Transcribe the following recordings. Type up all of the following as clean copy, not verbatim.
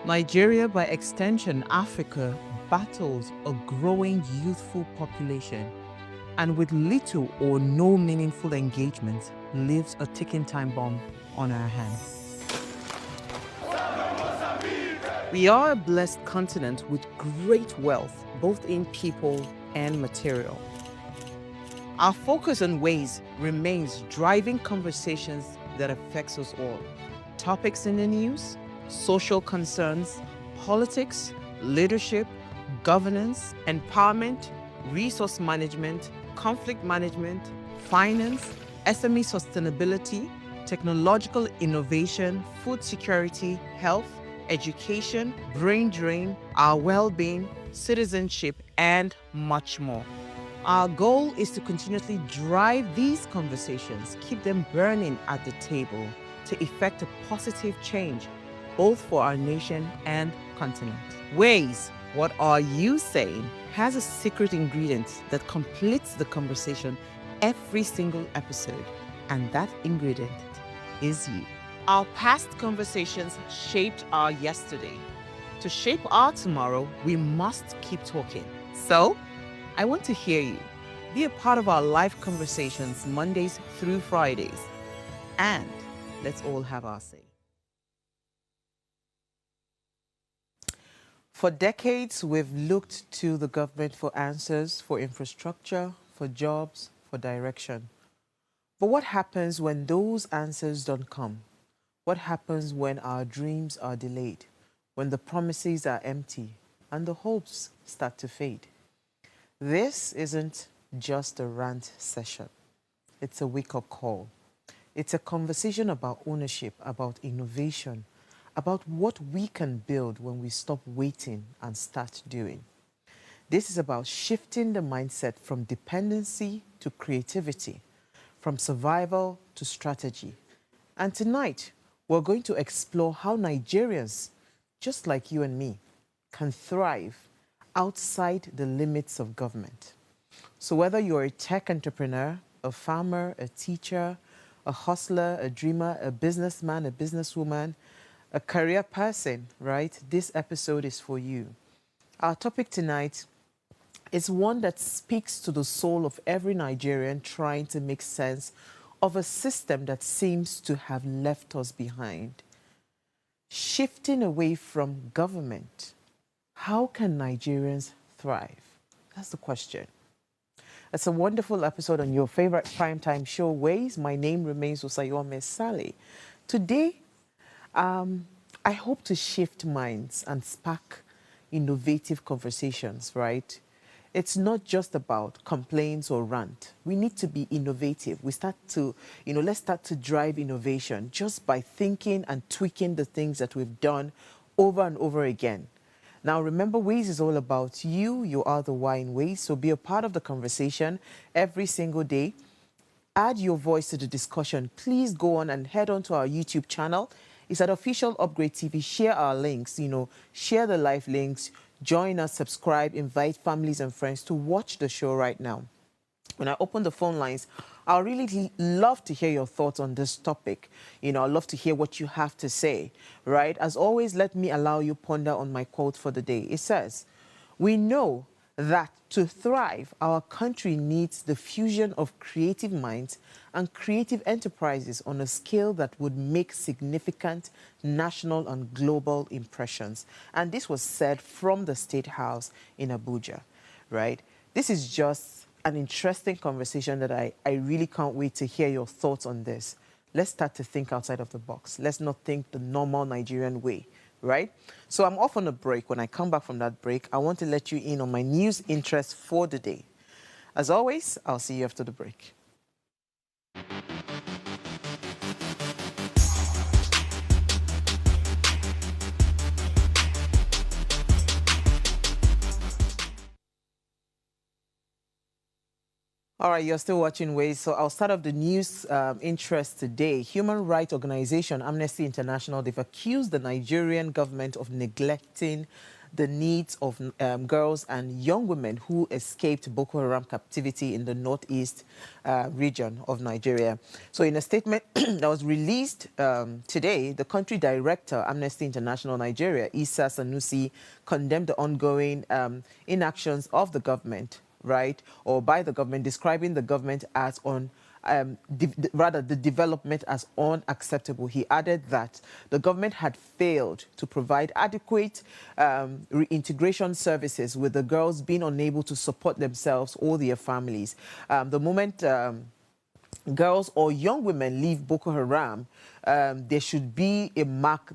Nigeria, by extension Africa, battles a growing youthful population and with little or no meaningful engagement leaves a ticking time bomb on our hands. We are a blessed continent with great wealth, both in people and material. Our focus on ways remains driving conversations that affects us all. Topics in the news, social concerns, politics, leadership, governance, empowerment, resource management, conflict management, finance, SME sustainability, technological innovation, food security, health, education, brain drain, our well-being, citizenship, and much more. Our goal is to continuously drive these conversations, keep them burning at the table to effect a positive change, both for our nation and continent. Ways, what are you saying, has a secret ingredient that completes the conversation every single episode, and that ingredient is you. Our past conversations shaped our yesterday. To shape our tomorrow, we must keep talking. So, I want to hear you. Be a part of our live conversations Mondays through Fridays. And let's all have our say. For decades, we've looked to the government for answers, for infrastructure, for jobs, for direction. But what happens when those answers don't come? What happens when our dreams are delayed, when the promises are empty and the hopes start to fade? This isn't just a rant session. It's a wake-up call. It's a conversation about ownership, about innovation, about what we can build when we stop waiting and start doing. This is about shifting the mindset from dependency to creativity, from survival to strategy. And tonight, we're going to explore how Nigerians, just like you and me, can thrive outside the limits of government. So whether you're a tech entrepreneur, a farmer, a teacher, a hustler, a dreamer, a businessman, a businesswoman, a career person, right? This episode is for you. Our topic tonight is one that speaks to the soul of every Nigerian trying to make sense of a system that seems to have left us behind. Shifting away from government. How can Nigerians thrive? That's the question. It's a wonderful episode on your favorite primetime show, Ways. My name remains Osayome Sale. Today, I hope to shift minds and spark innovative conversations, right? It's not just about complaints or rant. We need to be innovative. We start to, let's start to drive innovation just by thinking and tweaking the things that we've done over and over again. Now, remember, Ways is all about you. You are the why in Ways. So be a part of the conversation every single day. Add your voice to the discussion. Please go on and head on to our YouTube channel. It's at Official Upgrade TV. Share our links, share the live links. Join us, subscribe, invite families and friends to watch the show right now. When I open the phone lines, I'll really love to hear your thoughts on this topic. I'd love to hear what you have to say, right? As always, let me allow you ponder on my quote for the day. It says, "We know that to thrive, our country needs the fusion of creative minds and creative enterprises on a scale that would make significant national and global impressions." And this was said from the State House in Abuja, right? This is just an interesting conversation that I really can't wait to hear your thoughts on this. Let's start to think outside of the box. Let's not think the normal Nigerian way, right? So I'm off on a break. When I come back from that break, I want to let you in on my news interest for the day. As always, I'll see you after the break. All right, you're still watching Ways. So I'll start off the news interest today. Human rights organization Amnesty International, they've accused the Nigerian government of neglecting the needs of girls and young women who escaped Boko Haram captivity in the northeast region of Nigeria. So in a statement that was released today, the country director, Amnesty International Nigeria, Issa Sanusi, condemned the ongoing inactions of the government, right, or by the government, describing the government as rather the development as unacceptable. He added that the government had failed to provide adequate reintegration services, with the girls being unable to support themselves or their families. The moment girls or young women leave Boko Haram, there should be a mark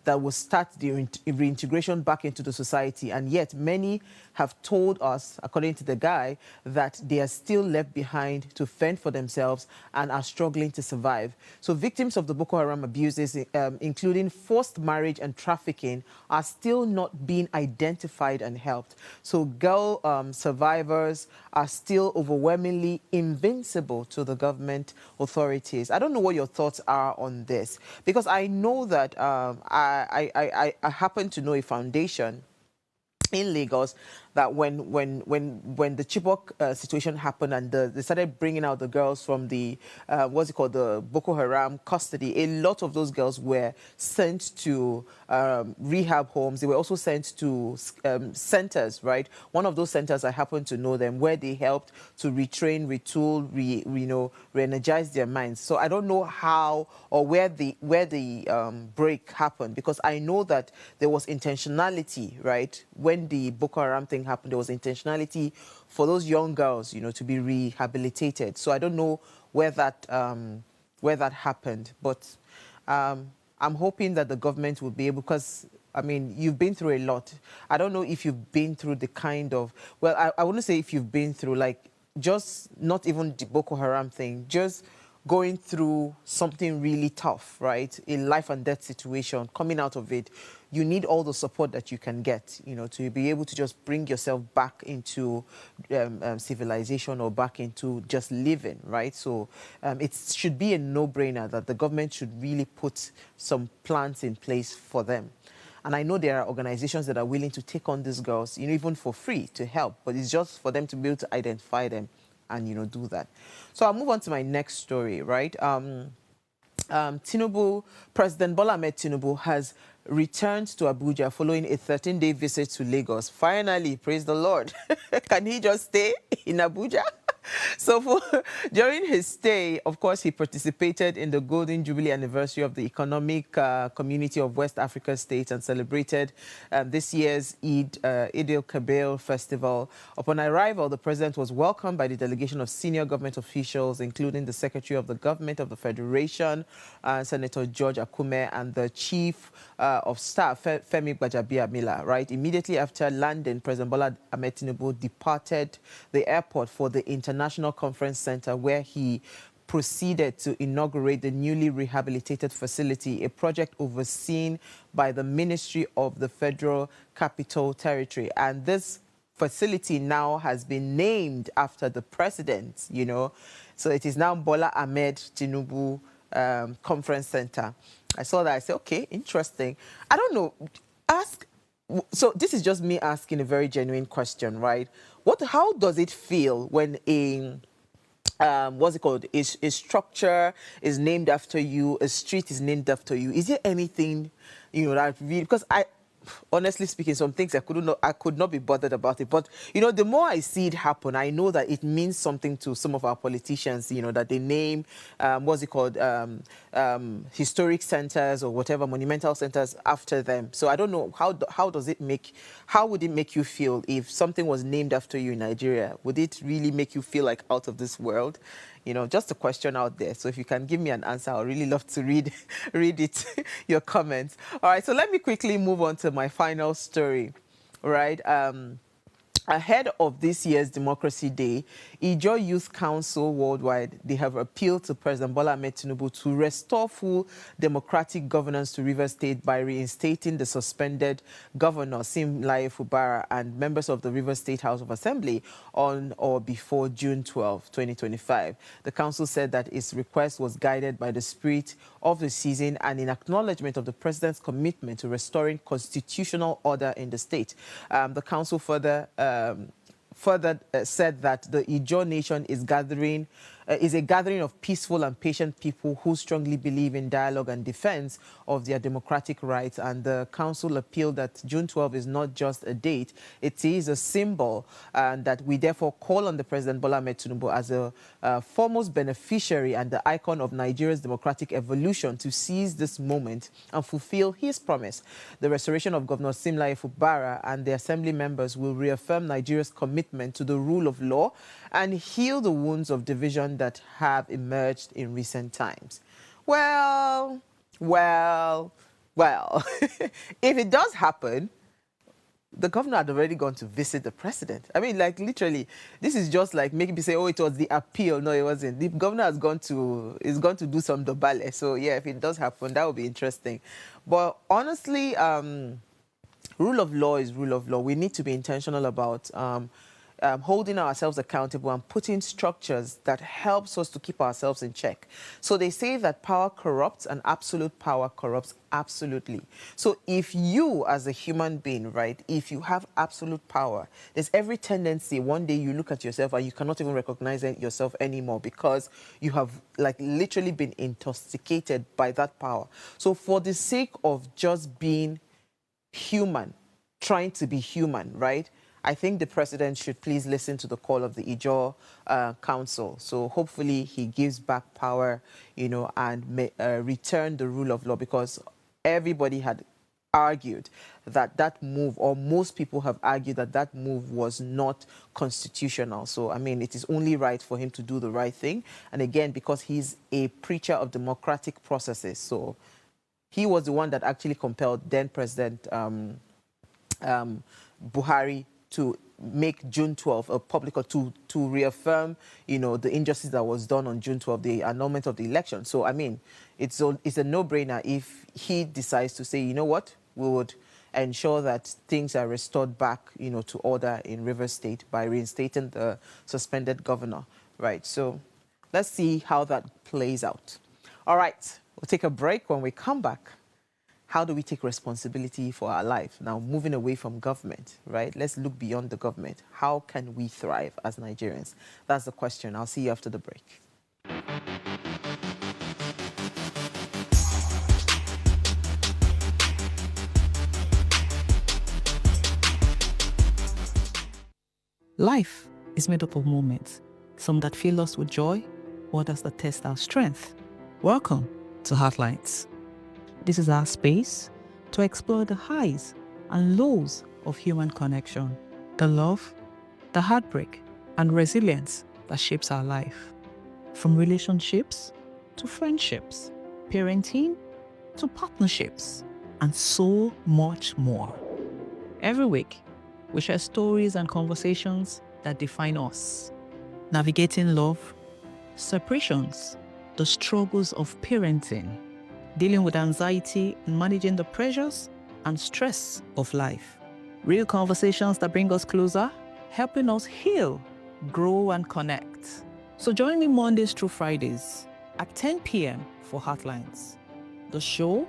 that will start the reintegration back into the society. And yet many have told us, according to the guy, that they are still left behind to fend for themselves and are struggling to survive. So victims of the Boko Haram abuses, including forced marriage and trafficking, are still not being identified and helped. So girl survivors are still overwhelmingly invincible to the government authorities. I don't know what your thoughts are on this, because I know that I happen to know a foundation in Lagos that when the Chibok situation happened and they started bringing out the girls from the the Boko Haram custody, a lot of those girls were sent to rehab homes. They were also sent to centers, right? One of those centers, I happen to know them, where they helped to retrain, retool, re-energize their minds. So I don't know how or where the break happened, because I know that there was intentionality, right? When the Boko Haram thing happened, there was intentionality for those young girls, to be rehabilitated. So I don't know where that happened, but I'm hoping that the government will be able, because I mean, you've been through a lot. I don't know if you've been through the kind of, well, I wouldn't say if you've been through, like, just not even the Boko Haram thing, just going through something really tough, right? A life and death situation, coming out of it, you need all the support that you can get, to be able to just bring yourself back into civilization or back into just living, right? So it should be a no-brainer that the government should really put some plans in place for them. And I know there are organizations that are willing to take on these girls, even for free, to help. But it's just for them to be able to identify them and, do that. So I'll move on to my next story, right? Tinubu, President Bola Ahmed Tinubu has returned to Abuja following a 13-day visit to Lagos. Finally, praise the Lord. Can he just stay in Abuja? So during his stay, of course, he participated in the Golden Jubilee anniversary of the Economic Community of West Africa States and celebrated this year's Eid al-Kabir festival. Upon arrival, the president was welcomed by the delegation of senior government officials, including the Secretary of the Government of the Federation, Senator George Akume, and the Chief of Staff, Femi Gbajabiamila, right? Immediately after landing, President Bola Ahmed Tinubu departed the airport for the International Conference Center, where he proceeded to inaugurate the newly rehabilitated facility, a project overseen by the Ministry of the Federal Capital Territory. And this facility now has been named after the president, So it is now Bola Ahmed Tinubu Conference Center. I saw that. I said, okay, interesting. I don't know. So this is just me asking a very genuine question, right? How does it feel when a structure is named after you, a street is named after you? Is there anything, that really, because honestly speaking, some things I could not be bothered about it. But, the more I see it happen, I know that it means something to some of our politicians, that they name, historic centers or whatever, monumental centers after them. So I don't know, how would it make you feel if something was named after you in Nigeria? Would it really make you feel like out of this world? Just a question out there. So if you can give me an answer, I'd really love to read it, your comments. All right, so let me quickly move on to my final story, right? Ahead of this year's Democracy Day, Ijaw Youth Council worldwide, they have appealed to President Bola Ahmed Tinubu to restore full democratic governance to Rivers State by reinstating the suspended Governor Simlaye Fubara and members of the Rivers State House of Assembly on or before June 12, 2025. The council said that its request was guided by the spirit of the season and in acknowledgement of the president's commitment to restoring constitutional order in the state. The council further said that the Ijaw nation is a gathering of peaceful and patient people who strongly believe in dialogue and defense of their democratic rights. And the council appealed that June 12 is not just a date, it is a symbol, and that we therefore call on the President Bola Ahmed Tinubu as a foremost beneficiary and the icon of Nigeria's democratic evolution to seize this moment and fulfill his promise. The restoration of Governor Simlaye Fubara and the assembly members will reaffirm Nigeria's commitment to the rule of law and heal the wounds of division that have emerged in recent times. Well, if it does happen, the governor had already gone to visit the president. I mean, like, literally, this is just like making people say, oh, it was the appeal. No, it wasn't. The governor is going to do some dobale. So, yeah, if it does happen, that would be interesting. But honestly, rule of law is rule of law. We need to be intentional about holding ourselves accountable and putting structures that helps us to keep ourselves in check. So they say that power corrupts and absolute power corrupts absolutely. So if you as a human being, right, if you have absolute power, there's every tendency one day you look at yourself and you cannot even recognize yourself anymore because you have like literally been intoxicated by that power. So for the sake of just being human, trying to be human, right? I think the president should please listen to the call of the Ijaw Council. So hopefully he gives back power, you know, and return the rule of law, because everybody had argued that that move, or most people have argued that that move was not constitutional. So, I mean, it is only right for him to do the right thing. And again, because he's a preacher of democratic processes. So he was the one that actually compelled then President Buhari to make June 12 a public, or to reaffirm, you know, the injustice that was done on June 12, the annulment of the election. So, I mean, it's a no-brainer if he decides to say, you know what, we would ensure that things are restored back, you know, to order in Rivers State by reinstating the suspended governor, right? So let's see how that plays out. All right, we'll take a break. When we come back, how do we take responsibility for our life? Now, moving away from government, right? Let's look beyond the government. How can we thrive as Nigerians? That's the question. I'll see you after the break. Life is made up of moments, some that fill us with joy, others that test our strength. Welcome to Heartlines. This is our space to explore the highs and lows of human connection, the love, the heartbreak, and resilience that shapes our life. From relationships to friendships, parenting to partnerships, and so much more. Every week, we share stories and conversations that define us, navigating love, separations, the struggles of parenting, dealing with anxiety and managing the pressures and stress of life. Real conversations that bring us closer, helping us heal, grow, and connect. So join me Mondays through Fridays at 10 p.m. for Heartlines, the show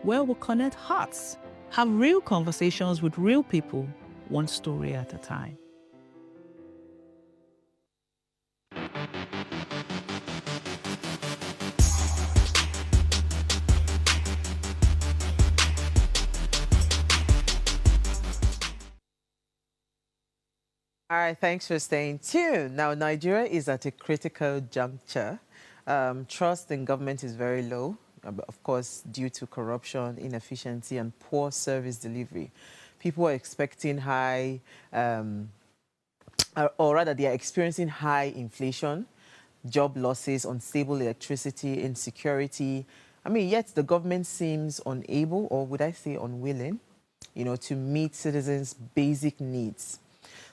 where we'll connect hearts, have real conversations with real people, one story at a time. All right, thanks for staying tuned. Now, Nigeria is at a critical juncture. Trust in government is very low, of course, due to corruption, inefficiency, and poor service delivery. People are expecting high, or rather, they are experiencing high inflation, job losses, unstable electricity, insecurity. I mean, yet the government seems unable, or would I say unwilling, you know, to meet citizens' basic needs.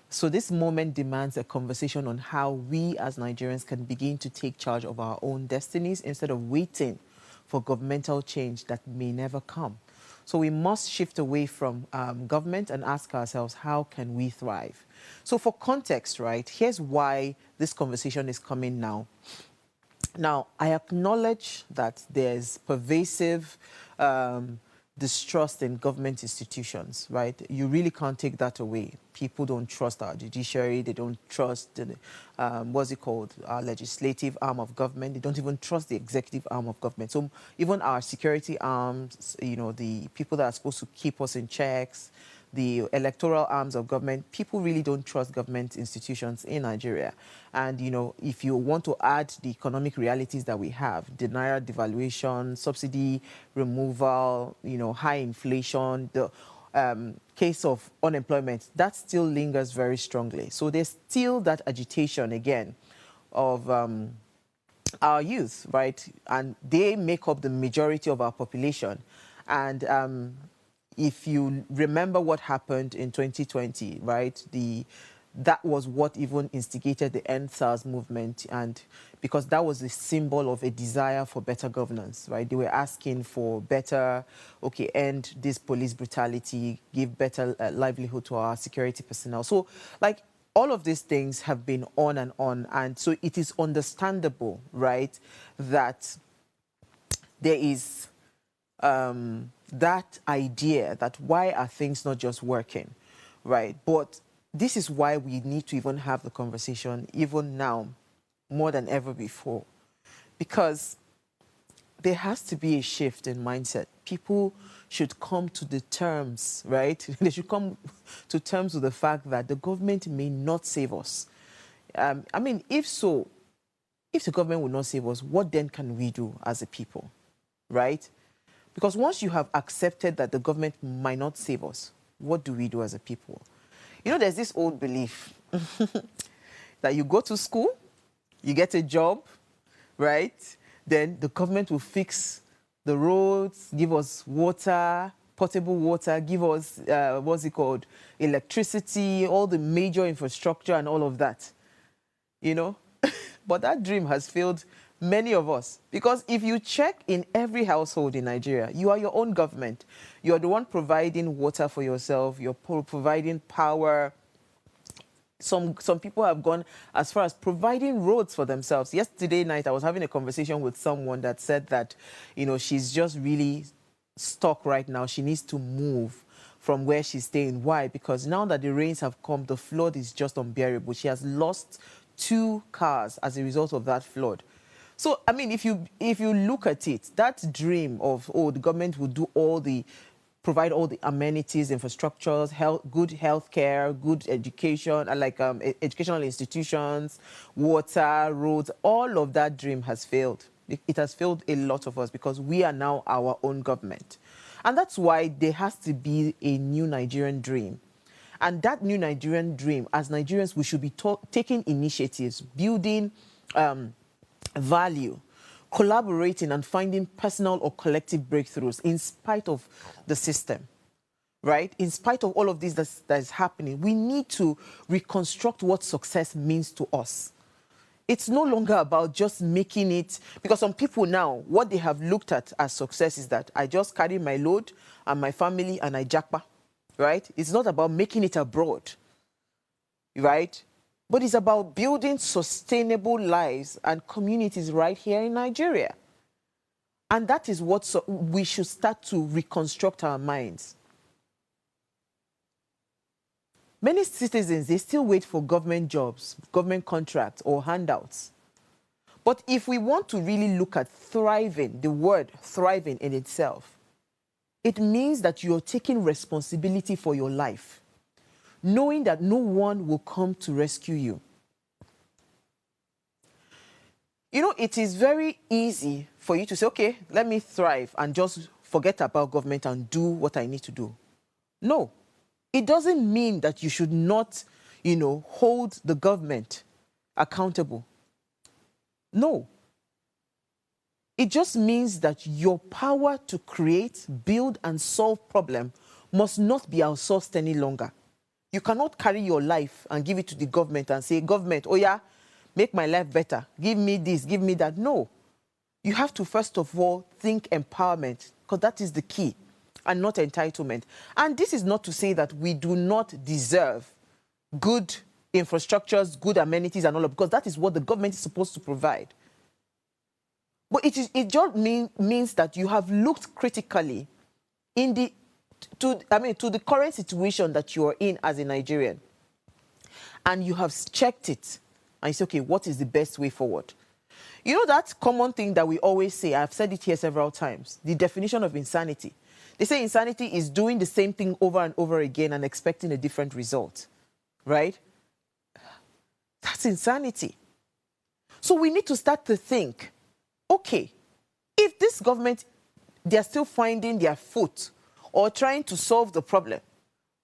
So this moment demands a conversation on how we as Nigerians can begin to take charge of our own destinies instead of waiting for governmental change that may never come. So we must shift away from government and ask ourselves, how can we thrive? So for context, right, here's why this conversation is coming now. Now, I acknowledge that there's pervasive distrust in government institutions, right? You really can't take that away. People don't trust our judiciary. They don't trust, what's it called, our legislative arm of government. They don't even trust the executive arm of government. So even our security arms, you know, the people that are supposed to keep us in checks, the electoral arms of government, people really don't trust government institutions in Nigeria. And, you know, if you want to add the economic realities that we have, the naira devaluation, subsidy removal, you know, high inflation, the case of unemployment, that still lingers very strongly. So there's still that agitation, again, of our youth, right? And they make up the majority of our population. And if you remember what happened in 2020, right, that was what even instigated the End SARS movement, and because that was a symbol of a desire for better governance, right? They were asking for better, okay, end this police brutality, give better livelihood to our security personnel. So, like, all of these things have been on, and so it is understandable, right, that there is that idea that why are things not just working, right? But this is why we need to even have the conversation, even now, more than ever before, because there has to be a shift in mindset. People should come to the terms, right? They should come to terms with the fact that the government may not save us. I mean, if so, if the government will not save us, what then can we do as a people, right? Because once you have accepted that the government might not save us, what do we do as a people? You know, there's this old belief that you go to school, you get a job, right? Then the government will fix the roads, give us water, potable water, give us, what's it called, electricity, all the major infrastructure and all of that, you know? But that dream has failed many of us, because if you check in every household in Nigeria, you are your own government. You're the one providing water for yourself. You're providing power. Some people have gone as far as providing roads for themselves. Yesterday night, I was having a conversation with someone that said that, you know, she's just really stuck right now. She needs to move from where she's staying. Why? Because now that the rains have come, the flood is just unbearable. She has lost 2 cars as a result of that flood. So, I mean, if you look at it, that dream of, oh, the government will provide all the amenities, infrastructures, good health care, good education, like educational institutions, water, roads, all of that dream has failed. It has failed a lot of us because we are now our own government. And that's why there has to be a new Nigerian dream. And that new Nigerian dream, as Nigerians, we should be taking initiatives, building value, collaborating and finding personal or collective breakthroughs in spite of the system, right? In spite of all of this that is happening, we need to reconstruct what success means to us. It's no longer about just making it, because some people now, what they have looked at as success is that I just carry my load and my family and I jackpot, right? It's not about making it abroad, right? But it's about building sustainable lives and communities right here in Nigeria. And that is what we should start to reconstruct our minds. Many citizens, they still wait for government jobs, government contracts, or handouts. But if we want to really look at thriving, the word thriving in itself, it means that you're taking responsibility for your life, knowing that no one will come to rescue you. You know, it is very easy for you to say, okay, let me thrive and just forget about government and do what I need to do. No, it doesn't mean that you should not, you know, hold the government accountable. No. It just means that your power to create, build, and solve problems must not be outsourced any longer. You cannot carry your life and give it to the government and say, government, oh yeah, make my life better. Give me this, give me that. No. You have to, first of all, think empowerment, because that is the key, and not entitlement. And this is not to say that we do not deserve good infrastructures, good amenities and all of, because that is what the government is supposed to provide. But it just means that you have looked critically to the current situation that you are in as a Nigerian, and you have checked it, and you say, okay, what is the best way forward? You know that common thing that we always say, I've said it here several times, the definition of insanity. They say insanity is doing the same thing over and over again and expecting a different result, right? That's insanity. So we need to start to think, okay, if this government, they're still finding their foot or trying to solve the problem,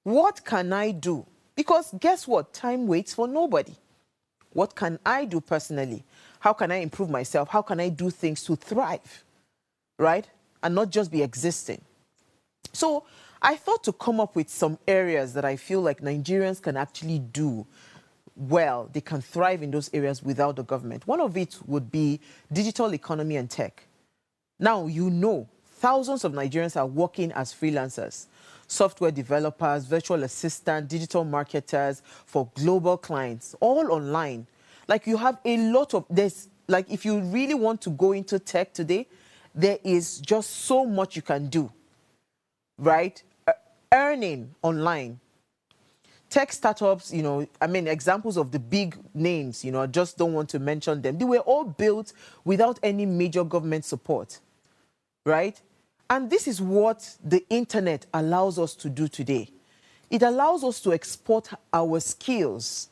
what can I do? Because guess what? Time waits for nobody. What can I do personally? How can I improve myself? How can I do things to thrive, right? And not just be existing. So I thought to come up with some areas that I feel like Nigerians can actually do well. They can thrive in those areas without the government. One of it would be digital economy and tech. Now, you know, thousands of Nigerians are working as freelancers, software developers, virtual assistants, digital marketers for global clients, all online. Like, you have a lot of this. Like, if you really want to go into tech today, there is just so much you can do, right? Earning online. Tech startups, you know, I mean, examples of the big names, you know, I just don't want to mention them. They were all built without any major government support, right? And this is what the internet allows us to do today. It allows us to export our skills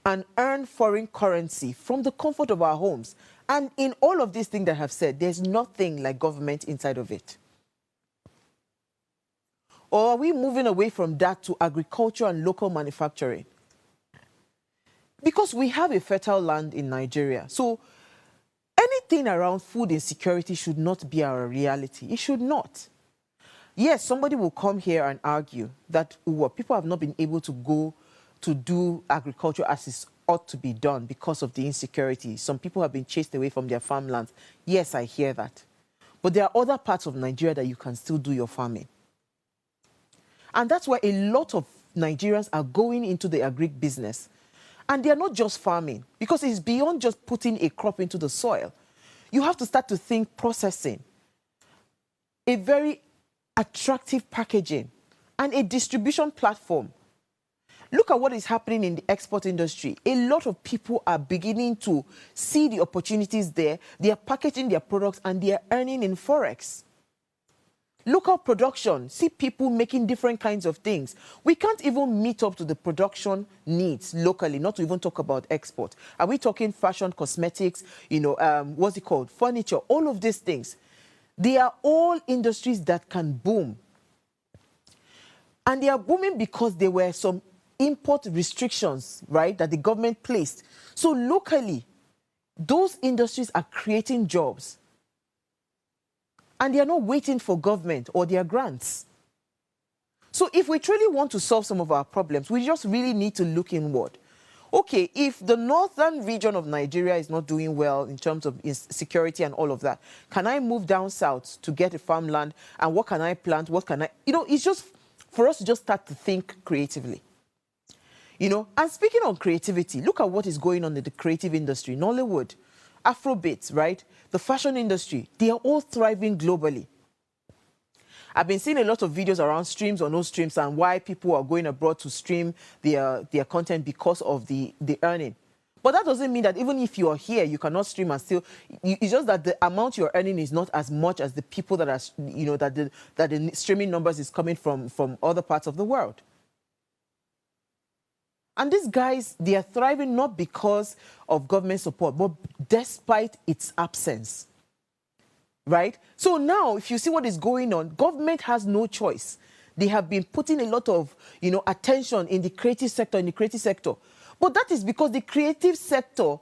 and earn foreign currency from the comfort of our homes. And in all of these things that I have said, there's nothing like government inside of it. Or are we moving away from that to agriculture and local manufacturing? Because we have a fertile land in Nigeria. So anything around food insecurity should not be our reality. It should not. Yes, somebody will come here and argue that people have not been able to go to do agriculture as it ought to be done because of the insecurity. Some people have been chased away from their farmlands. Yes, I hear that. But there are other parts of Nigeria that you can still do your farming. And that's why a lot of Nigerians are going into the agric business. And they are not just farming, because it's beyond just putting a crop into the soil. You have to start to think processing, a very attractive packaging, and a distribution platform. Look at what is happening in the export industry. A lot of people are beginning to see the opportunities there. They are packaging their products and they are earning in Forex. Local production, see people making different kinds of things. We can't even meet up to the production needs locally, not to even talk about export. Are we talking fashion, cosmetics, you know, what's it called? Furniture, all of these things. They are all industries that can boom. And they are booming because there were some import restrictions, right, that the government placed. So locally, those industries are creating jobs. And they are not waiting for government or their grants. So if we truly want to solve some of our problems, we just really need to look inward. Okay, if the northern region of Nigeria is not doing well in terms of security and all of that, can I move down south to get a farmland? And what can I plant? What can I... You know, it's just for us to just start to think creatively. You know, and speaking of creativity, look at what is going on in the creative industry. Nollywood, Afrobeats, right? The fashion industry, they are all thriving globally. I've been seeing a lot of videos around streams or no streams and why people are going abroad to stream their content because of the earning. But that doesn't mean that even if you are here, you cannot stream and still... It's just that the amount you're earning is not as much as the people that are, you know, that the streaming numbers is coming from other parts of the world. And these guys, they are thriving not because of government support, but despite its absence, right? So now, if you see what is going on, government has no choice. They have been putting a lot of, you know, attention in the creative sector, But that is because the creative sector,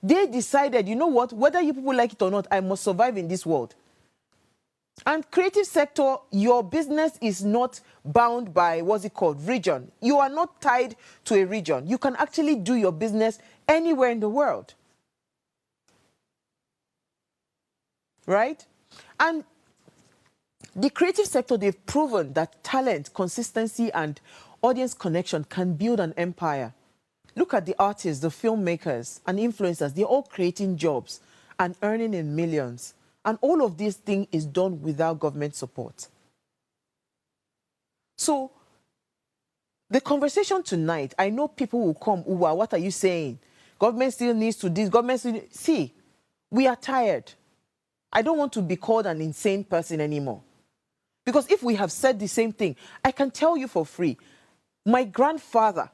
they decided, you know what, whether you people like it or not, I must survive in this world. And creative sector, your business is not bound by, what's it called, region. You are not tied to a region. You can actually do your business anywhere in the world. Right? And the creative sector, they've proven that talent, consistency, and audience connection can build an empire. Look at the artists, the filmmakers, and influencers. They're all creating jobs and earning in millions. And all of this thing is done without government support. So, the conversation tonight, I know people will come, Uwa, what are you saying? Government still needs to do this. Government still... See, we are tired. I don't want to be called an insane person anymore. Because if we have said the same thing, I can tell you for free, my grandfather,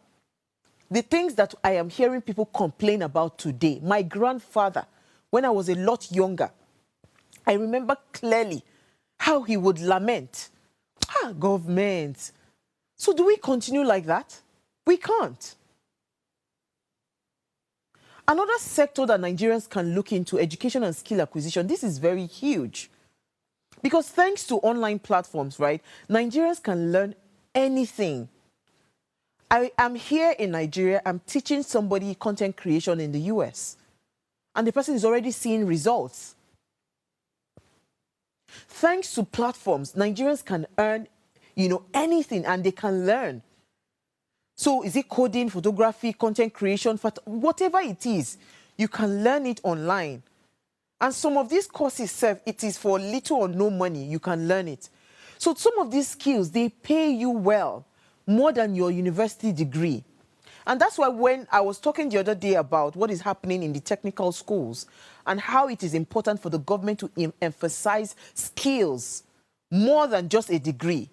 the things that I am hearing people complain about today, my grandfather, when I was a lot younger, I remember clearly how he would lament. Government. So do we continue like that? We can't. Another sector that Nigerians can look into, education and skill acquisition, this is very huge. Because thanks to online platforms, right, Nigerians can learn anything. I am here in Nigeria, I'm teaching somebody content creation in the US. And the person is already seeing results. Thanks to platforms, Nigerians can earn, anything, and they can learn. So is it coding, photography, content creation, whatever it is, you can learn it online. And some of these courses it is for little or no money, you can learn it. So some of these skills, they pay you well, more than your university degree. And that's why when I was talking the other day about what is happening in the technical schools and how it is important for the government to emphasize skills more than just a degree,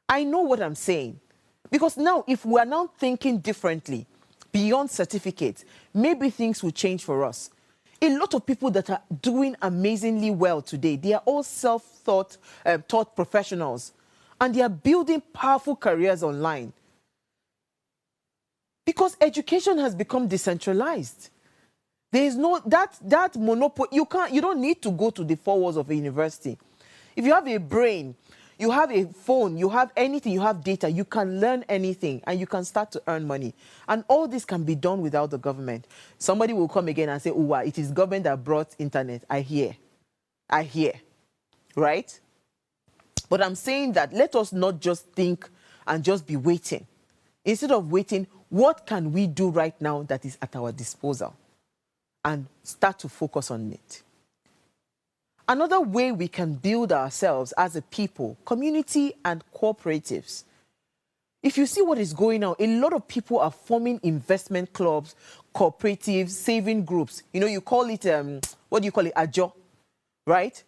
I know what I'm saying. Because now, if we are now thinking differently, beyond certificates, maybe things will change for us. A lot of people that are doing amazingly well today, they are all self-taught professionals. And they are building powerful careers online. Because education has become decentralized. There is no, that monopoly, you don't need to go to the four walls of a university. If you have a brain, you have a phone, you have anything, you have data, you can learn anything and you can start to earn money. And all this can be done without the government. Somebody will come again and say, it is government that brought internet. I hear. Right? But I'm saying that let us not just think and just be waiting. Instead of waiting, what can we do right now that is at our disposal? And start to focus on it. Another way we can build ourselves as a people, community and cooperatives. If you see what is going on, a lot of people are forming investment clubs, cooperatives, saving groups. You call it, what do you call it, ajo, right?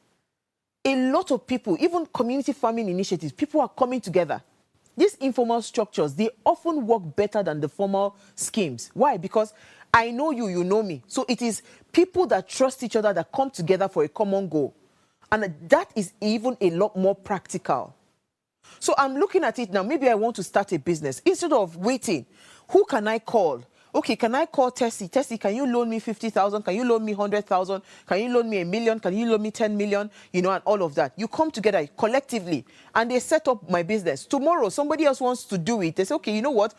A lot of people, even community farming initiatives, people are coming together. These informal structures, they often work better than the formal schemes. Why? Because I know you, you know me. So it is people that trust each other that come together for a common goal. And that is even a lot more practical. So I'm looking at it now. Maybe I want to start a business. Instead of waiting, who can I call? Okay, can I call Tessie? Tessie, can you loan me 50,000? Can you loan me 100,000? Can you loan me 1 million? Can you loan me 10 million? And all of that. You come together collectively and they set up my business. Tomorrow, somebody else wants to do it. They say, okay, you know what?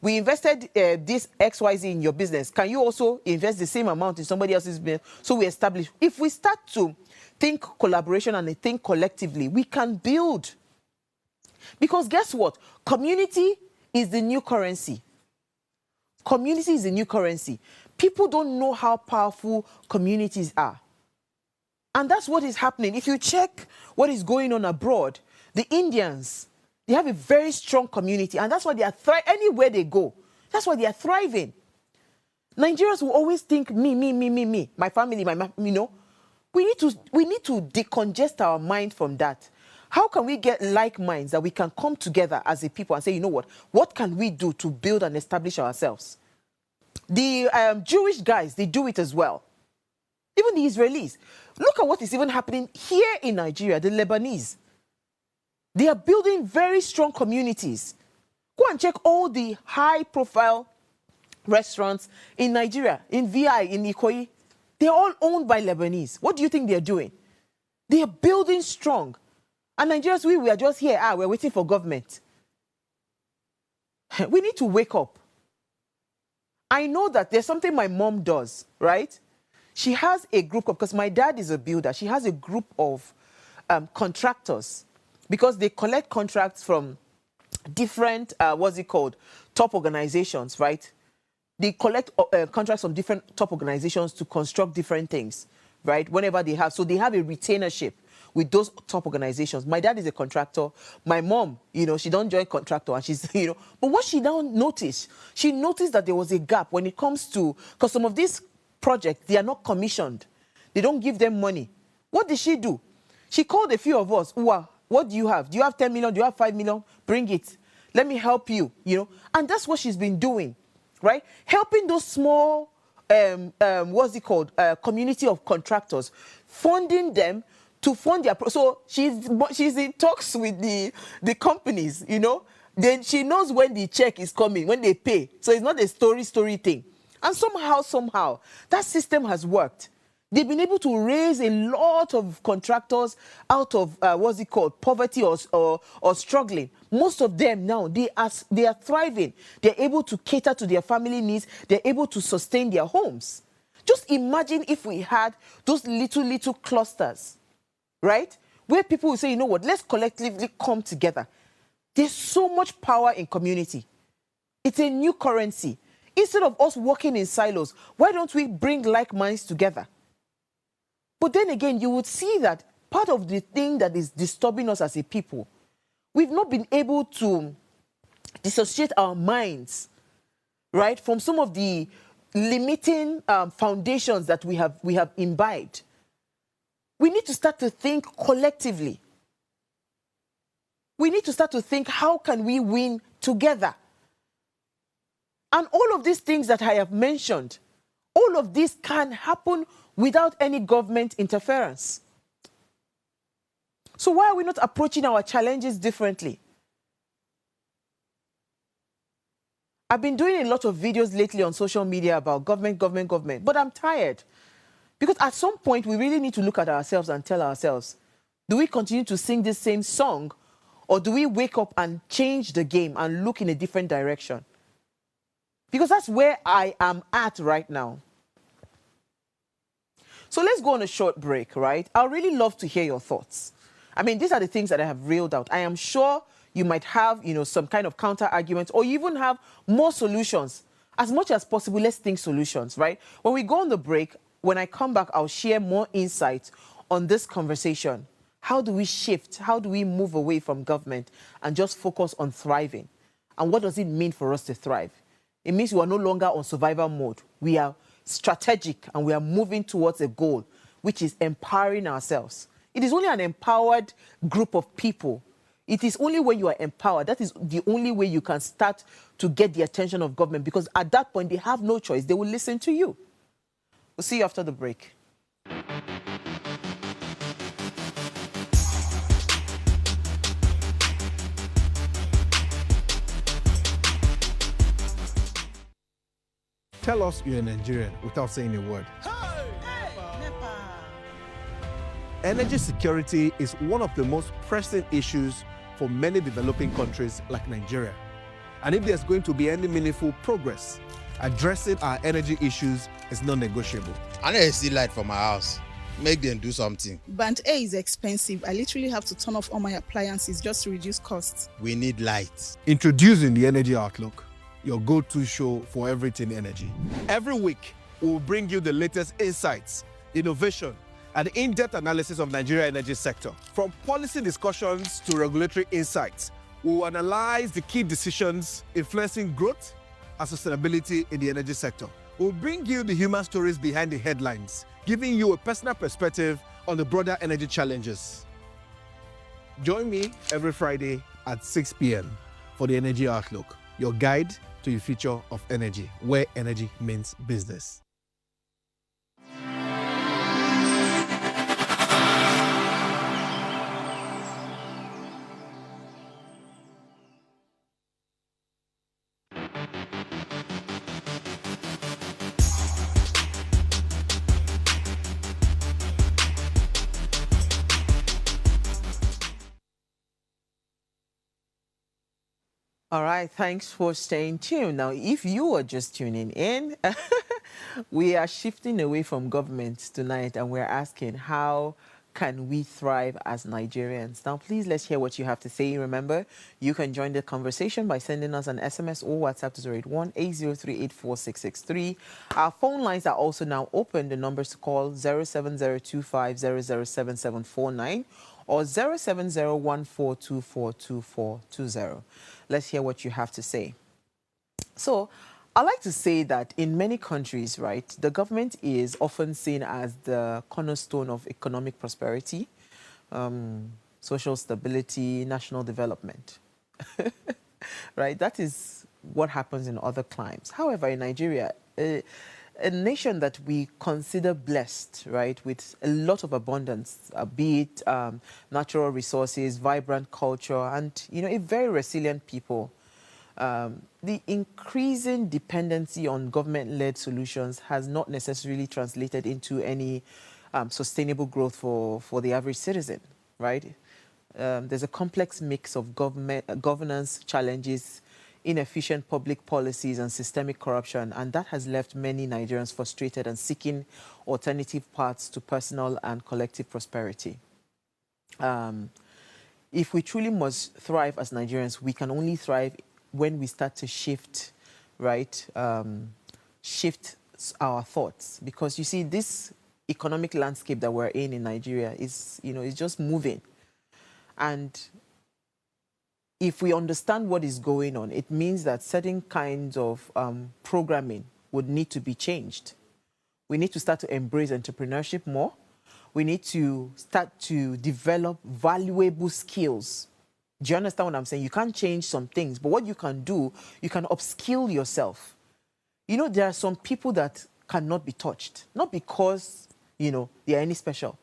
We invested this XYZ in your business. Can you also invest the same amount in somebody else's business? So we establish. If we start to think collaboration and think collectively, we can build. Because guess what? Community is the new currency. Community is the new currency. People don't know how powerful communities are. And that's what is happening. If you check what is going on abroad, the Indians, they have a very strong community. And that's why they are thriving. Anywhere they go, that's why they are thriving. Nigerians will always think me, my family, We need to decongest our mind from that. How can we get like minds that we can come together as a people and say, you know what can we do to build and establish ourselves? The Jewish guys, they do it as well. Even the Israelis. Look at what is even happening here in Nigeria, the Lebanese. They are building very strong communities. Go and check all the high-profile restaurants in Nigeria, in VI, in Ikoyi. They're all owned by Lebanese. What do you think they're doing? They are building strong. And Nigerians, we are just here. We're waiting for government. We need to wake up. I know that there's something my mom does, right? She has a group of, because my dad is a builder, she has a group of contractors, because they collect contracts from different, top organizations, right? They collect contracts from different top organizations to construct different things, right? Whenever they have. So they have a retainership with those top organizations. My dad is a contractor. My mom, she don't join contractor, and she's, but what she now noticed, she noticed that there was a gap when it comes to, because some of these projects, they are not commissioned. They don't give them money. What did she do? She called a few of us. What do you have? Do you have 10 million? Do you have 5 million? Bring it. Let me help you, And that's what she's been doing, right? Helping those small, community of contractors, funding them to fund their... So she's in talks with the companies, Then she knows when the check is coming, when they pay. So it's not a story thing. And somehow, that system has worked. They've been able to raise a lot of contractors out of, poverty or struggling. Most of them now, they are thriving. They're able to cater to their family needs. They're able to sustain their homes. Just imagine if we had those little clusters, right? Where people will say, you know what, let's collectively come together. There's so much power in community. It's a new currency. Instead of us working in silos, why don't we bring like minds together? But then again, you would see that part of the thing that is disturbing us as a people, we've not been able to dissociate our minds, right, from some of the limiting foundations that we have imbibed. We need to start to think collectively. We need to start to think, how can we win together? And all of these things that I have mentioned, all of this can happen without any government interference. So why are we not approaching our challenges differently? I've been doing a lot of videos lately on social media about government, but I'm tired. Because at some point, we really need to look at ourselves and tell ourselves, do we continue to sing this same song, or do we wake up and change the game and look in a different direction? Because that's where I am at right now. So let's go on a short break, right? I'd really love to hear your thoughts. I mean, these are the things that I have reeled out. I am sure you might have, some kind of counter arguments, or you even have more solutions. As much as possible, let's think solutions, right? When we go on the break, when I come back, I'll share more insights on this conversation. How do we shift? How do we move away from government and just focus on thriving? And what does it mean for us to thrive? It means we are no longer on survival mode. We are strategic, and we are moving towards a goal, which is empowering ourselves. It is only an empowered group of people. It is only when you are empowered, that is the only way you can start to get the attention of government, because at that point, they have no choice. They will listen to you. We'll see you after the break. Tell us you're a Nigerian without saying a word. Energy security is one of the most pressing issues for many developing countries like Nigeria. And if there's going to be any meaningful progress, addressing our energy issues is non-negotiable. I need to see light for my house. Make them do something. Band A is expensive. I literally have to turn off all my appliances just to reduce costs. We need light. Introducing the Energy Outlook, your go-to show for everything energy. Every week, we'll bring you the latest insights, innovation, and in-depth analysis of Nigeria's energy sector. From policy discussions to regulatory insights, we will analyze the key decisions influencing growth and sustainability in the energy sector. We'll bring you the human stories behind the headlines, giving you a personal perspective on the broader energy challenges. Join me every Friday at 6 p.m. for the Energy Outlook, your guide to the future of energy, where energy means business. All right, thanks for staying tuned. Now, if you are just tuning in, we are shifting away from government tonight and we're asking how can we thrive as Nigerians? Now, please, let's hear what you have to say. Remember, you can join the conversation by sending us an SMS or WhatsApp to 081-80384663. Our phone lines are also now open. The numbers to call 07025007749 or 07014242420. Let's hear what you have to say. So, I like to say that in many countries, right, the government is often seen as the cornerstone of economic prosperity, social stability, national development. Right? That is what happens in other climes. However, in Nigeria, a nation that we consider blessed, right, with a lot of abundance, be it natural resources, vibrant culture, and, you know, a very resilient people. The increasing dependency on government-led solutions has not necessarily translated into any sustainable growth for the average citizen, right? There's a complex mix of governance challenges, inefficient public policies, and systemic corruption, and that has left many Nigerians frustrated and seeking alternative paths to personal and collective prosperity. If we truly must thrive as Nigerians, we can only thrive when we start to shift, right? Shift our thoughts, because you see, this economic landscape that we're in Nigeria is, you know, is just moving. And if we understand what is going on, it means that certain kinds of programming would need to be changed. We need to start to embrace entrepreneurship more. We need to start to develop valuable skills. Do you understand what I'm saying? You can't change some things, but what you can do, you can upskill yourself. You know, there are some people that cannot be touched, not because, you know, they are any special.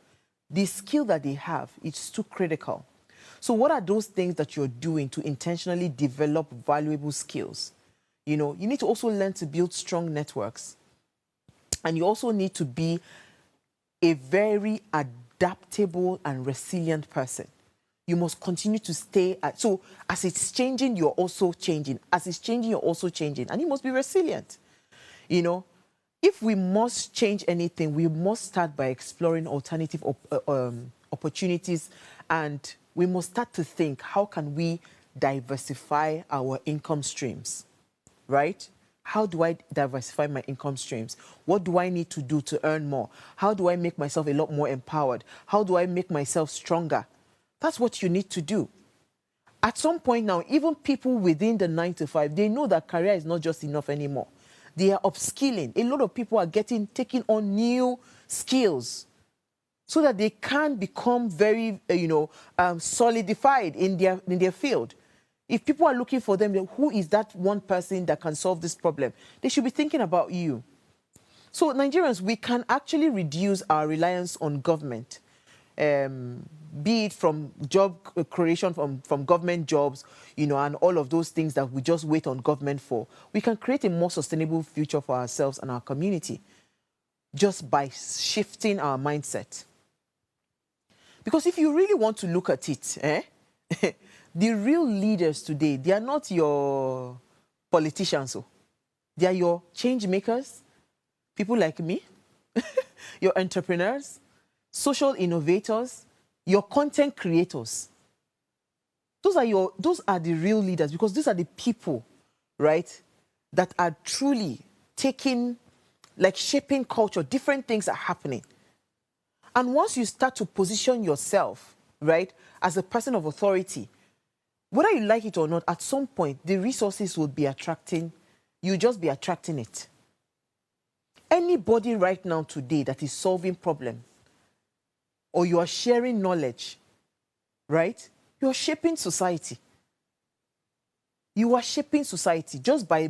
The skill that they have, it's too critical. So what are those things that you're doing to intentionally develop valuable skills? You know, you need to also learn to build strong networks. And you also need to be a very adaptable and resilient person. You must continue to stay at, so as it's changing, you're also changing. As it's changing, you're also changing. And you must be resilient. You know, if we must change anything, we must start by exploring alternative opportunities, and we must start to think, how can we diversify our income streams, right? How do I diversify my income streams? What do I need to do to earn more? How do I make myself a lot more empowered? How do I make myself stronger? That's what you need to do. At some point now, even people within the 9 to 5, they know that career is not just enough anymore. They are upskilling. A lot of people are taking on new skills so that they can become very, solidified in their field. If people are looking for them, who is that one person that can solve this problem? They should be thinking about you. So Nigerians, we can actually reduce our reliance on government, be it from job creation, from government jobs, you know, and all of those things that we just wait on government for. We can create a more sustainable future for ourselves and our community just by shifting our mindset. Because if you really want to look at it, the real leaders today, they are not your politicians. They are your change makers, people like me, your entrepreneurs, social innovators, your content creators. Those are the real leaders, because these are the people, right, that are truly shaping culture. Different things are happening. And once you start to position yourself, right, as a person of authority, whether you like it or not, at some point, the resources will be attracting, you'll just be attracting it. Anybody right now today that is solving problems, or you are sharing knowledge, right? You are shaping society. You are shaping society just by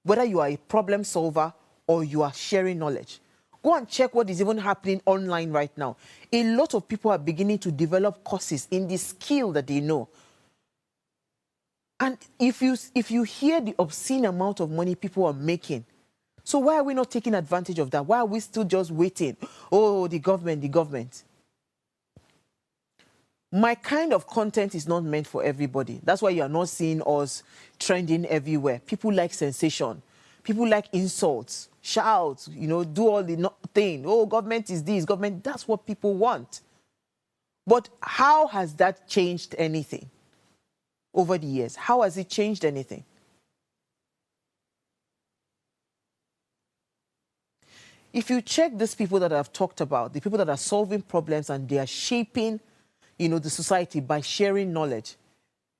whether you are a problem solver or you are sharing knowledge. Go and check what is even happening online right now. A lot of people are beginning to develop courses in the skill that they know. And if you hear the obscene amount of money people are making, so why are we not taking advantage of that? Why are we still just waiting? Oh, the government. My kind of content is not meant for everybody. That's why you are not seeing us trending everywhere. People like sensation. People like insults, shouts, do all the thing. Oh, government is this, government. That's what people want. But how has that changed anything over the years? How has it changed anything? If you check these people that I've talked about, the people that are solving problems and they are shaping, the society by sharing knowledge,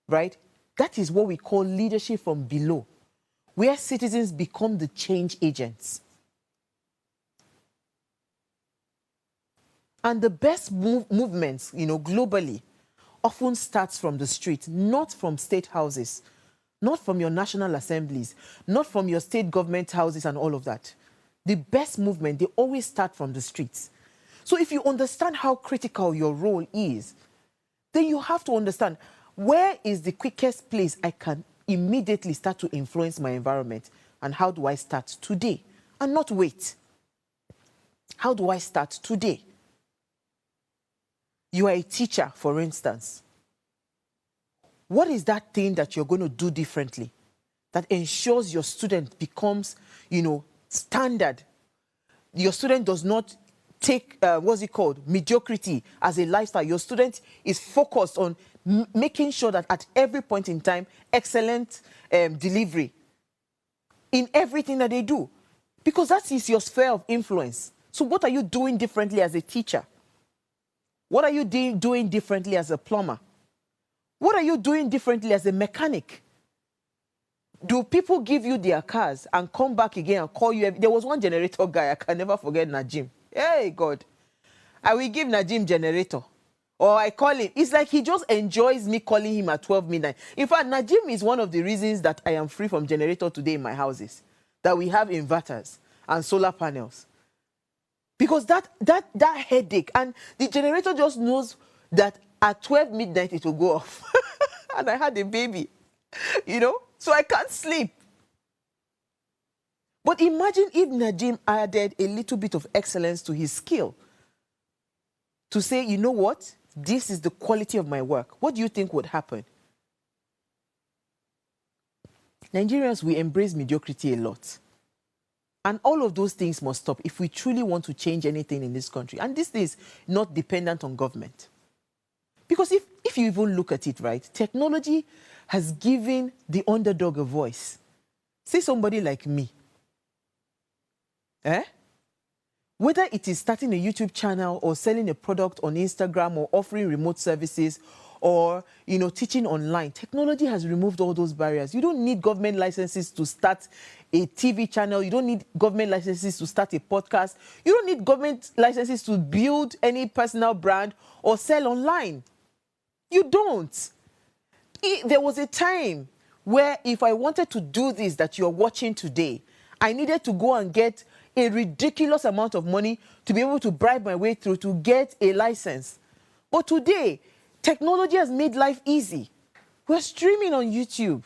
right? That is what we call leadership from below, where citizens become the change agents. And the best movements, globally, often starts from the street, not from state houses, not from your national assemblies, not from your state government houses and all of that. The best movement, they always start from the streets. So if you understand how critical your role is, then you have to understand where is the quickest place I can immediately start to influence my environment, and how do I start today and not wait? How do I start today? You are a teacher, for instance. What is that thing that you're going to do differently that ensures your student becomes, standard? Your student does not take, mediocrity as a lifestyle. Your student is focused on making sure that at every point in time, excellent delivery in everything that they do. Because that is your sphere of influence. So what are you doing differently as a teacher? What are you doing differently as a plumber? What are you doing differently as a mechanic? Do people give you their cars and come back again and call you? There was one generator guy, I can never forget, Najim. Hey, God. I will give Najim generator. Or I call him. It's like he just enjoys me calling him at 12 midnight. In fact, Najim is one of the reasons that I am free from generator today in my houses. That we have inverters and solar panels. Because that headache, and the generator just knows that at 12 midnight it will go off. And I had a baby, so I can't sleep. But imagine if Najim added a little bit of excellence to his skill. To say, you know what? This is the quality of my work. What do you think would happen? Nigerians, we embrace mediocrity a lot. And all of those things must stop if we truly want to change anything in this country. And this is not dependent on government. Because if you even look at it, right, technology has given the underdog a voice. Say somebody like me. Whether it is starting a YouTube channel or selling a product on Instagram or offering remote services or, teaching online, technology has removed all those barriers. You don't need government licenses to start a TV channel. You don't need government licenses to start a podcast. You don't need government licenses to build any personal brand or sell online. You don't. There was a time where if I wanted to do this that you're watching today, I needed to go and get a ridiculous amount of money to be able to bribe my way through to get a license. But today, technology has made life easy. We're streaming on YouTube.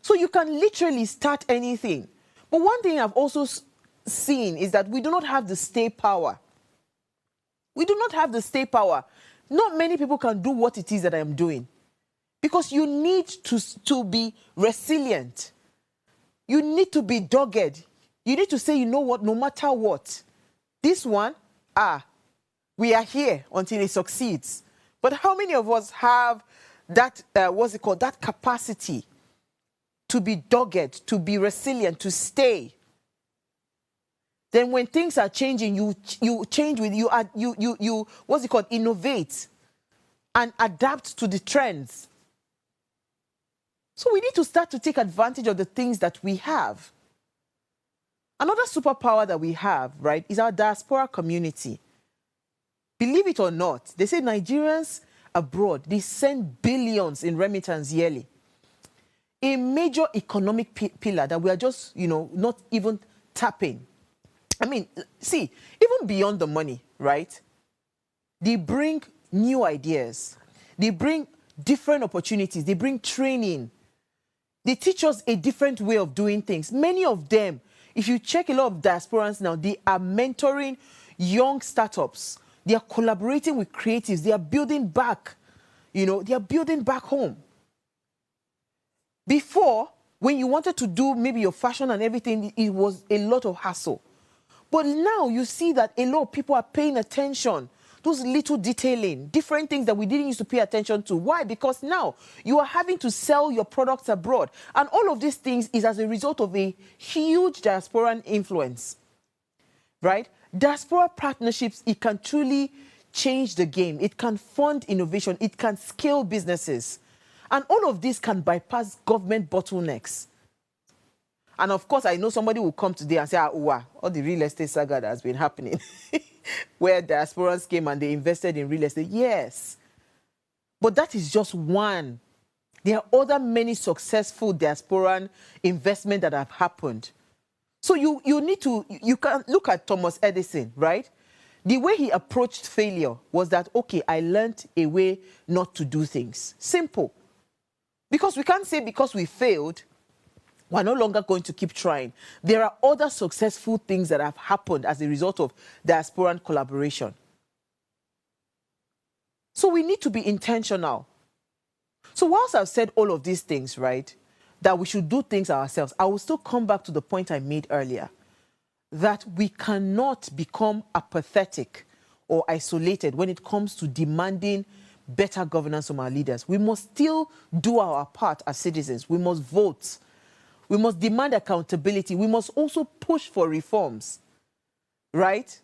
So you can literally start anything. But one thing I've also seen is that we do not have the stay power. We do not have the stay power. Not many people can do what it is that I am doing. Because you need to be resilient. You need to be dogged. You need to say, you know what, no matter what, this one, we are here until it succeeds. But how many of us have that, that capacity to be dogged, to be resilient, to stay? Then when things are changing, you change with, innovate and adapt to the trends. So we need to start to take advantage of the things that we have. Another superpower that we have, right, is our diaspora community. Believe it or not, they say Nigerians abroad, they send billions in remittance yearly. A major economic pillar that we are just, not even tapping. I mean, see, even beyond the money, right? They bring new ideas. They bring different opportunities. They bring training. They teach us a different way of doing things. Many of them, if you check a lot of diasporans now, they are mentoring young startups, They are collaborating with creatives. They are building back, they are building back home. Before, when you wanted to do maybe your fashion and everything, it was a lot of hassle. But now you see that a lot of people are paying attention. Those little detailing, different things that we didn't used to pay attention to. Why? Because now you are having to sell your products abroad. And all of these things is as a result of a huge diasporan influence, right? Diaspora partnerships, it can truly change the game. It can fund innovation. It can scale businesses. And all of this can bypass government bottlenecks. And of course, I know somebody will come today and say, wow, all the real estate saga that has been happening, where diasporans came and they invested in real estate. Yes. But that is just one. There are other many successful diasporan investments that have happened. So you can look at Thomas Edison, right? The way he approached failure was that, okay, I learned a way not to do things. Simple. Because we can't say because we failed, we're no longer going to keep trying. There are other successful things that have happened as a result of diasporan collaboration. So we need to be intentional. So whilst I've said all of these things, right, that we should do things ourselves, I will still come back to the point I made earlier, that we cannot become apathetic or isolated when it comes to demanding better governance from our leaders. We must still do our part as citizens. We must vote. We must demand accountability. We must also push for reforms, right?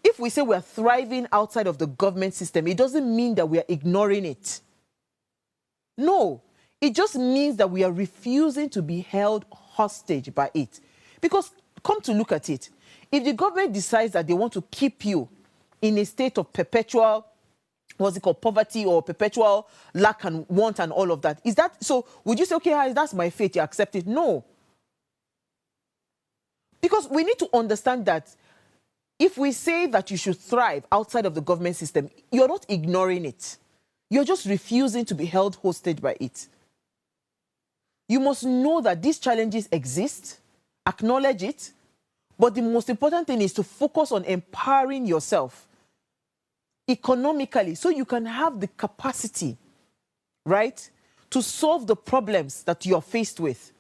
If we say we're thriving outside of the government system, it doesn't mean that we are ignoring it. No, it just means that we are refusing to be held hostage by it. Because come to look at it, if the government decides that they want to keep you in a state of perpetual, poverty or perpetual lack and want and all of that, is that, so would you say, okay, that's my fate, you accept it? No. Because we need to understand that if we say that you should thrive outside of the government system, you're not ignoring it. You're just refusing to be held hostage by it. You must know that these challenges exist, acknowledge it, but the most important thing is to focus on empowering yourself economically so you can have the capacity, right, to solve the problems that you're faced with.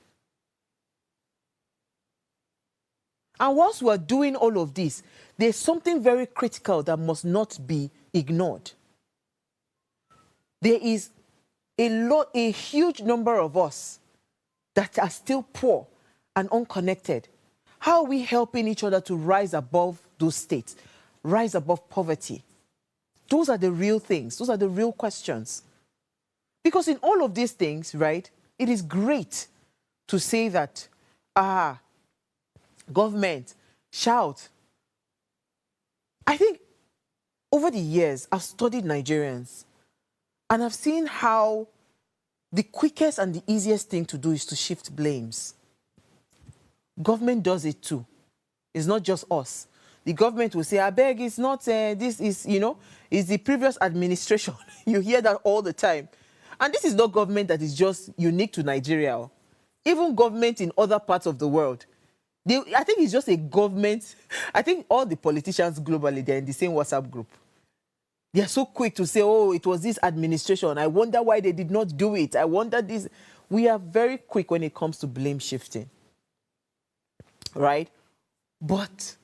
And whilst we're doing all of this, there's something very critical that must not be ignored. There is a huge number of us that are still poor and unconnected. How are we helping each other to rise above those states, rise above poverty? Those are the real things. Those are the real questions. Because in all of these things, right, it is great to say that, government, shout. I think over the years, I've studied Nigerians, and I've seen how the quickest and the easiest thing to do is to shift blames. Government does it too. It's not just us. The government will say, I beg, it's not, this is, it's the previous administration. You hear that all the time. And this is not government that is just unique to Nigeria. Even government in other parts of the world. I think it's just a government. I think all the politicians globally, they're in the same WhatsApp group. They're so quick to say, oh, it was this administration. I wonder why they did not do it. I wonder this. We are very quick when it comes to blame shifting. Right? But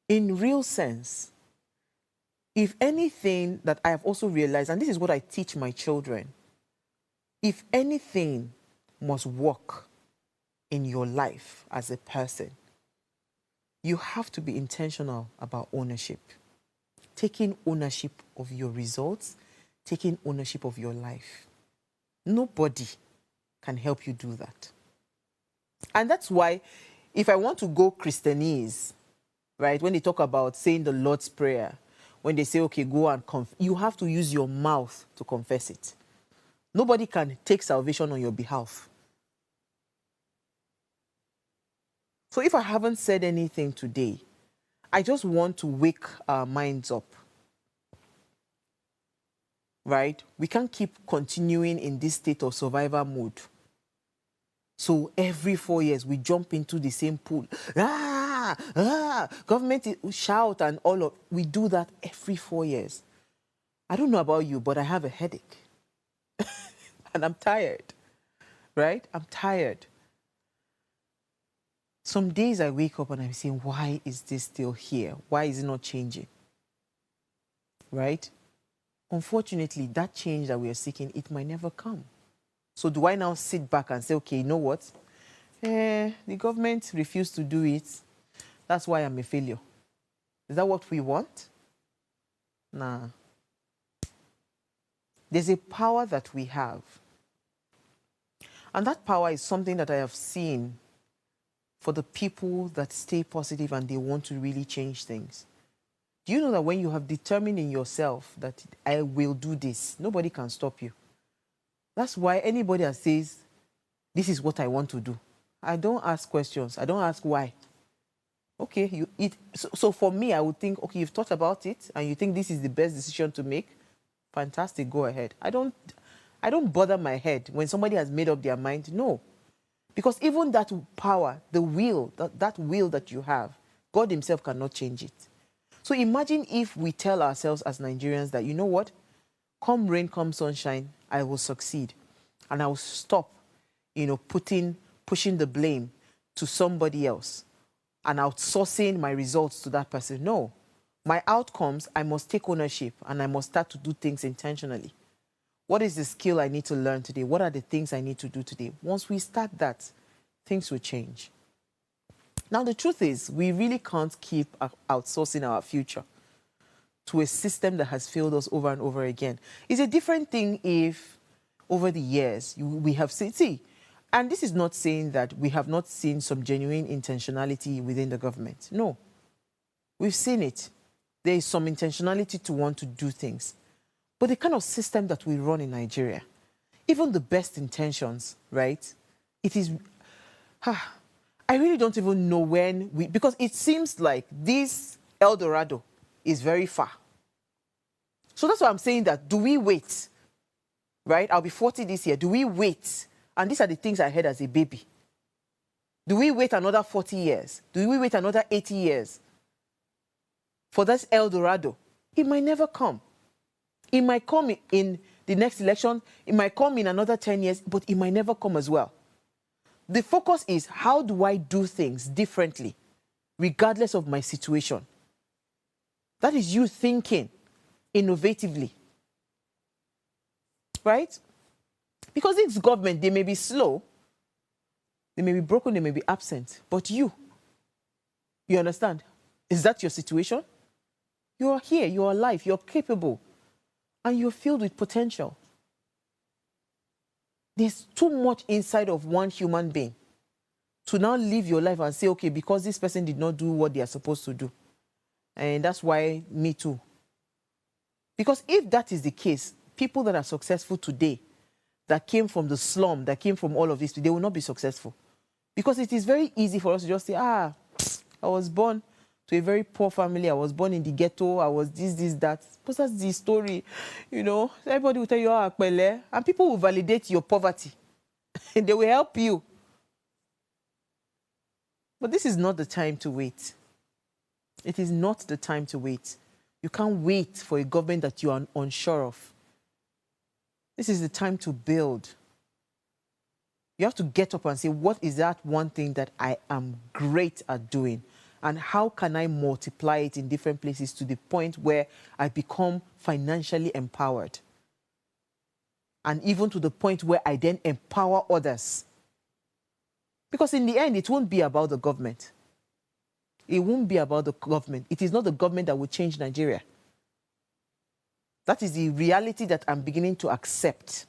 in real sense, if anything that I have also realized, and this is what I teach my children, if anything must work in your life as a person, you have to be intentional about ownership. Taking ownership of your results, taking ownership of your life. Nobody can help you do that. And that's why, if I want to go Christianese, right, when they talk about saying the Lord's Prayer, when they say, okay, go and confess, you have to use your mouth to confess it. Nobody can take salvation on your behalf. So if I haven't said anything today, I just want to wake our minds up. Right? We can't keep continuing in this state of survival mode. So every 4 years, we jump into the same pool. government shout and all of, we do that every 4 years. I don't know about you, but I have a headache. And I'm tired, right? I'm tired. Some days I wake up and I'm saying, why is this still here? Why is it not changing? Right? Unfortunately, that change that we are seeking, it might never come. So do I now sit back and say, okay, you know what? The government refused to do it. That's why I'm a failure. Is that what we want? Nah. There's a power that we have. And that power is something that I have seen for the people that stay positive and they want to really change things. Do you know that when you have determined in yourself that I will do this, nobody can stop you? That's why anybody that says, this is what I want to do, I don't ask questions. I don't ask why. Okay, so for me, I would think, okay, you've thought about it and you think this is the best decision to make. Fantastic, go ahead. I don't bother my head when somebody has made up their mind. No. Because even that power, the will, that will that you have, God himself cannot change it. So imagine if we tell ourselves as Nigerians that, you know what, come rain, come sunshine, I will succeed. And I will stop, pushing the blame to somebody else and outsourcing my results to that person. No. My outcomes, I must take ownership and I must start to do things intentionally. What is the skill I need to learn today? What are the things I need to do today? Once we start that, things will change. Now, the truth is, we really can't keep outsourcing our future to a system that has failed us over and over again. It's a different thing if, over the years, we have seen, and this is not saying that we have not seen some genuine intentionality within the government. No. We've seen it. There is some intentionality to want to do things. But the kind of system that we run in Nigeria, even the best intentions, right? It is, I really don't even know when because it seems like this El Dorado is very far. So that's why I'm saying that, do we wait, right? I'll be 40 this year. Do we wait? And these are the things I heard as a baby. Do we wait another 40 years? Do we wait another 80 years for this El Dorado? It might never come. It might come in the next election. It might come in another 10 years, but it might never come as well. The focus is, how do I do things differently, regardless of my situation? That is you thinking innovatively, right? Because this government, they may be slow, they may be broken, they may be absent, but you understand? Is that your situation? You are here, you are alive, you're capable, and you're filled with potential. There's too much inside of one human being to now live your life and say, okay, because this person did not do what they are supposed to do, and that's why me too. Because if that is the case, people that are successful today, that came from the slum, that came from all of this, they will not be successful. Because it is very easy for us to just say, I was born to a very poor family, I was born in the ghetto, I was this, that. But that's the story, Everybody will tell you, and people will validate your poverty. And they will help you. But this is not the time to wait. It is not the time to wait. You can't wait for a government that you are unsure of. This is the time to build. You have to get up and say, what is that one thing that I am great at doing? And how can I multiply it in different places to the point where I become financially empowered? And even to the point where I then empower others. Because in the end, it won't be about the government. It won't be about the government. It is not the government that will change Nigeria. That is the reality that I'm beginning to accept.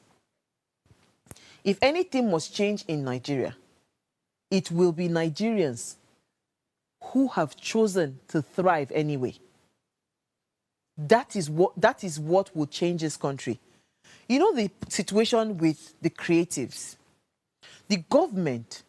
If anything must change in Nigeria, it will be Nigerians who have chosen to thrive anyway. That is what will change this country. You know the situation with the creatives. The government,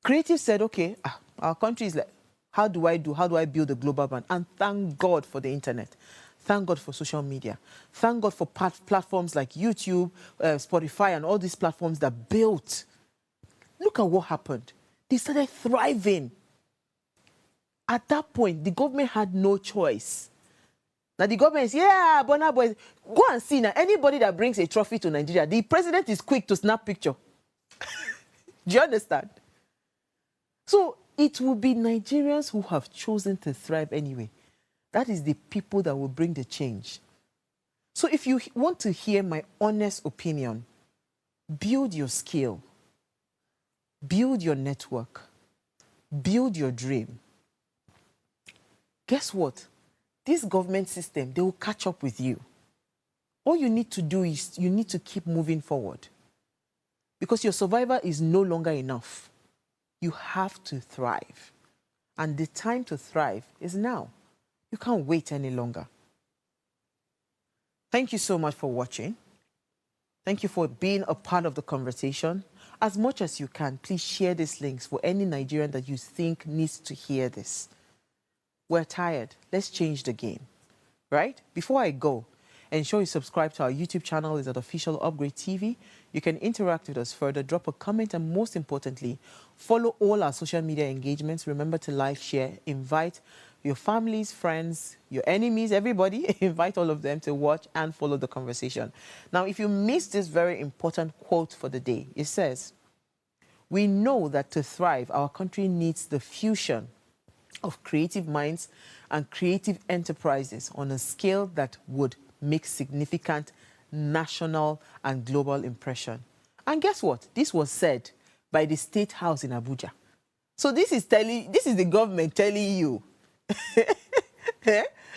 creatives said, okay, our country is like, how do I build a global brand? And thank God for the internet. Thank God for social media. Thank God for platforms like YouTube, Spotify, and all these platforms that built. Look at what happened. They started thriving. At that point, the government had no choice. Now the government is, yeah, Burna Boy, go and see now. Anybody that brings a trophy to Nigeria, the president is quick to snap picture. Do you understand? So it will be Nigerians who have chosen to thrive anyway. That is the people that will bring the change. So if you want to hear my honest opinion, build your skill, build your network, build your dream. Guess what? This government system, they will catch up with you. All you need to do is you need to keep moving forward. Because your survival is no longer enough. You have to thrive. And the time to thrive is now. You can't wait any longer. Thank you so much for watching. Thank you for being a part of the conversation. As much as you can, please share these links for any Nigerian that you think needs to hear this. We're tired. Let's change the game, right? Before I go, ensure you subscribe to our YouTube channel. It's at Official Upgrade TV. You can interact with us further, drop a comment, and most importantly, follow all our social media engagements. Remember to like, share, invite your families, friends, your enemies, everybody. Invite all of them to watch and follow the conversation. Now, if you missed this very important quote for the day, it says, "We know that to thrive, our country needs the fusion of creative minds and creative enterprises on a scale that would make significant national and global impression." And guess what? This was said by the State House in Abuja. So this is the government telling you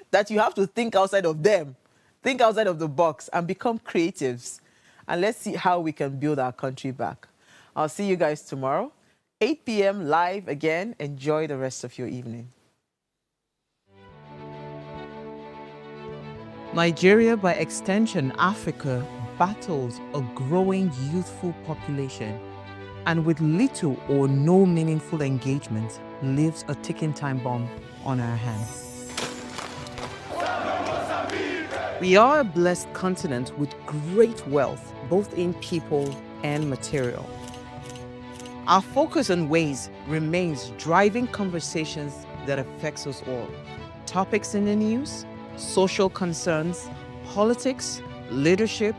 that you have to think outside of them, think outside of the box and become creatives. And let's see how we can build our country back. I'll see you guys tomorrow, 8 p.m. live again. Enjoy the rest of your evening. Nigeria, by extension Africa, battles a growing youthful population, and with little or no meaningful engagement, lives a ticking time bomb on our hands. We are a blessed continent with great wealth, both in people and material. Our focus on ways remains driving conversations that affects us all. Topics in the news, social concerns, politics, leadership,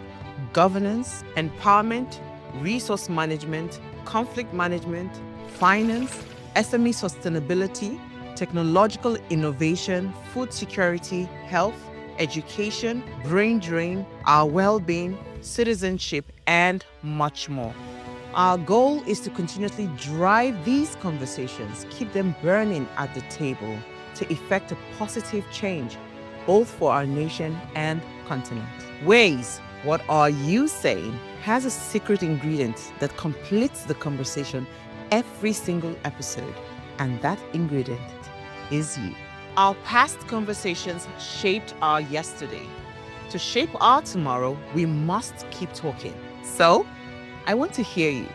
governance, empowerment, resource management, conflict management, finance, SME sustainability, technological innovation, food security, health, education, brain drain, our well-being, citizenship, and much more. Our goal is to continuously drive these conversations, keep them burning at the table to effect a positive change, both for our nation and continent. Ways, what are you saying, has a secret ingredient that completes the conversation every single episode, and that ingredient is you. Our past conversations shaped our yesterday. To shape our tomorrow, we must keep talking. So, I want to hear you.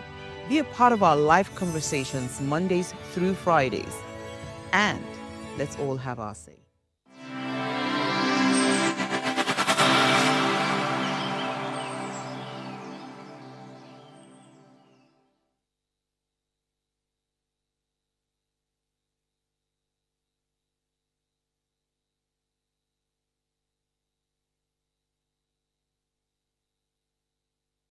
Be a part of our live conversations Mondays through Fridays. And let's all have our say.